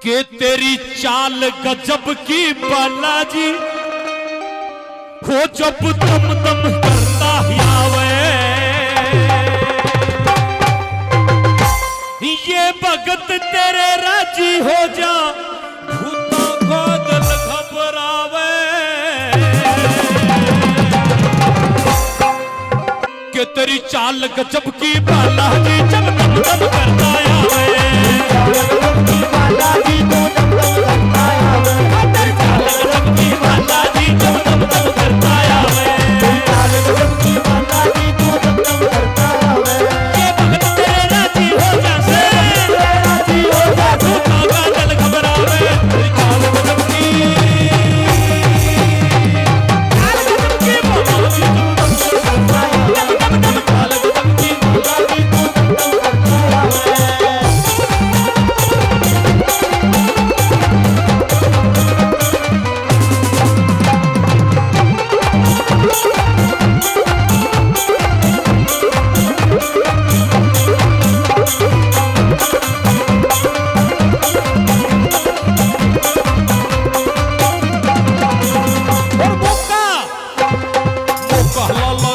के तेरी चाल गजब की बालाजी हो जब दम दम करता आवे ये भगत तेरे राजी हो जा भूतों को दिल घबरावे के तेरी चाल गजब की बालाजी जब दम दम करता आवे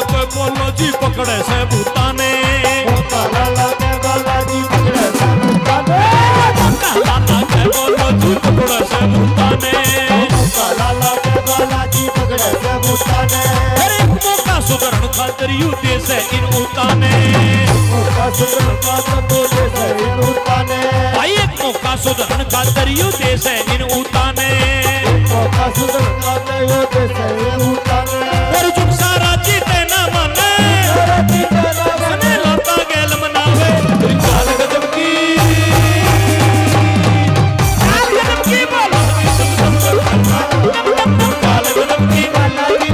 पकड़े से भूताने लाला के बालाजी पकड़े से भूताने लाला के बालाजी पकड़े से भूताने लाला के बालाजी पकड़े से भूताने हर एक मौका सुधरन खातिर युद्ध से इन उताने मौका सुधरन खातिर युद्ध से इन उताने भाई एक मौका सुधरन खातिर युद्ध से इन उताने मौका सुधरन खातिर युद्ध से इन उताने और जुग सारा जीते ना माने सने लता गेल मनावे चाल गजब की बालाजी चाल गजब की बालाजी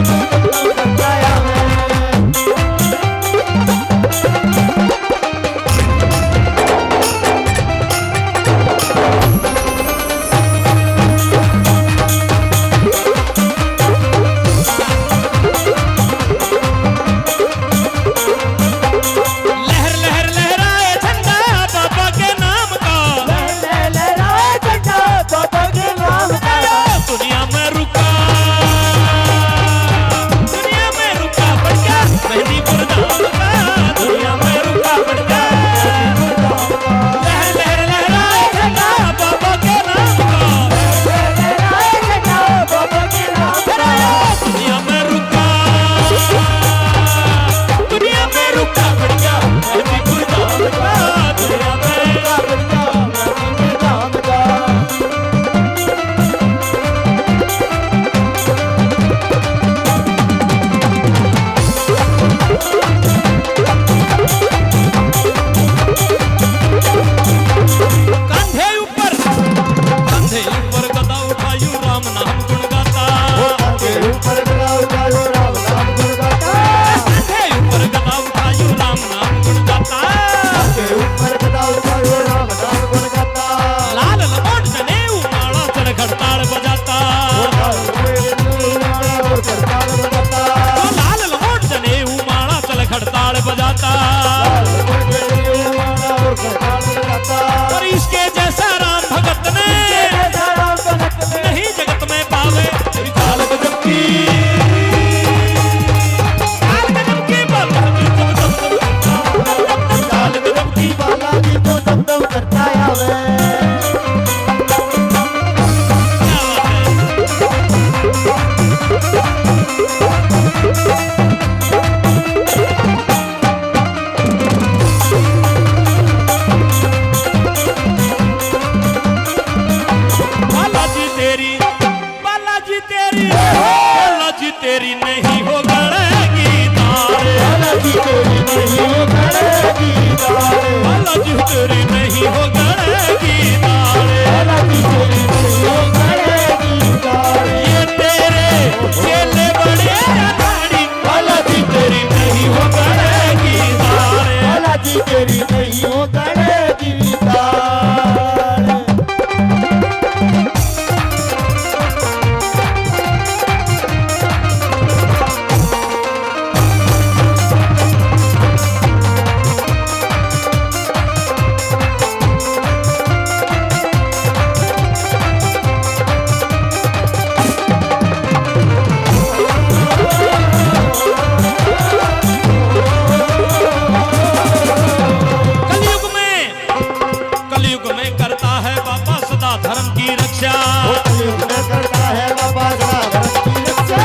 रक्षा। कलयुग में करता है बाबा सदा धर्म की रक्षा।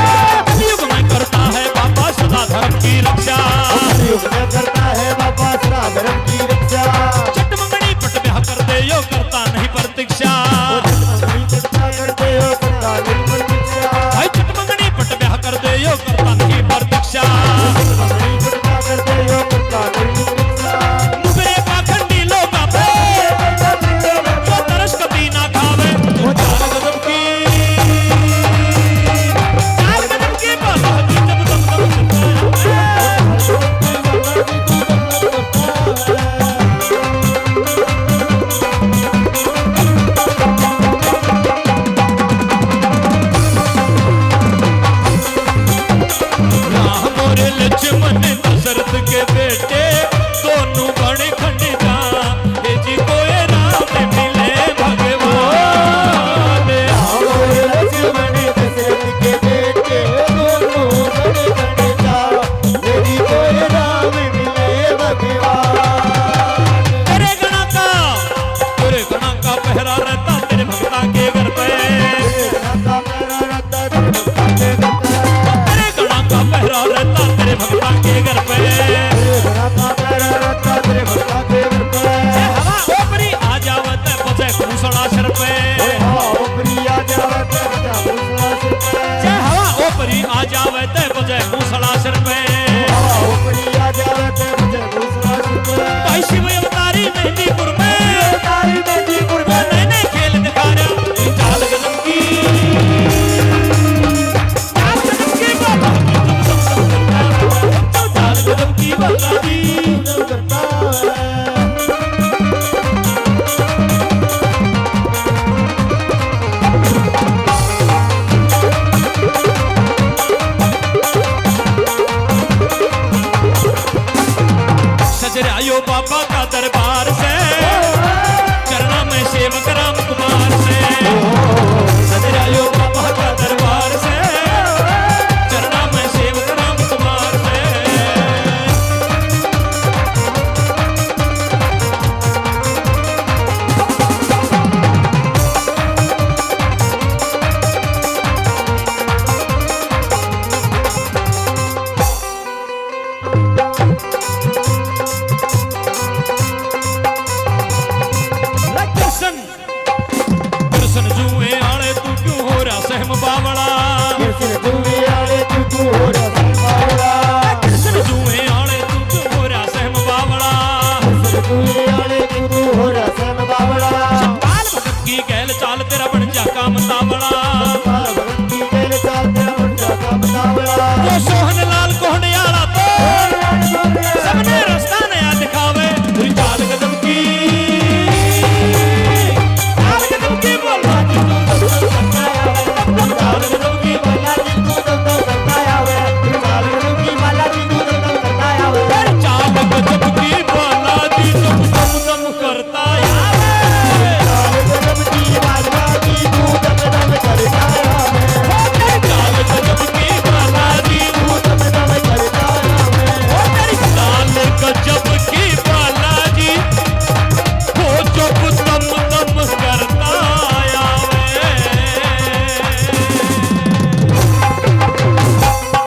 कलयुग में करता है बाबा सदा धर्म की रक्षा। कलयुग में करता है बाबा सदा धर्म की रक्षा। चट मंगनी पट ब्याह कर दे यो करता नहीं प्रतीक्षा। नहीं करता करते हो करता नहीं प्रतीक्षा। भाई चट मंगनी पट ब्याह कर दे यो करता नहीं प्रतीक्षा। नहीं करता करते हो करता नहीं प्रतीक्षा। मुगरे पाखंडी लोग आवे वो तरस कभी ना खावे। तू चार कदम की बाबा जी जब दम दम करता राम और लक्ष्मण दशरथ के बेटे दोनों बड़े खंडिता। हे जी कोई राम मिले भगवान। और लक्ष्मण दशरथ के बेटे दोनों बड़े खंडिता। मेरी कोई राम मिले भगवान। तेरे गणा का पहरा रहता तेरे भक्ता के घर पे। तेरे गणा का पहरा रहता तेरे भक्ता के घर पे। जय हवा ओपरी आ जावत बजे घूसड़ा सिर पे। जय हवा ओपरी आ जावत बजे घूसड़ा सिर पे। भाई शिव अवतारी मेहंदीपुर में वो नए खेल दिखा रहा। चाल गजब की बाबा चाल गजब की बाबा जी। सजरायो बाबा का दरबार से चरणा में सेवक राम कुमार से। सजरायो बाबा का दरबार से चरणा में सेवक राम कुमार से। दर्शन जुए आले तू क्यों हो रहा सहम बावड़ा।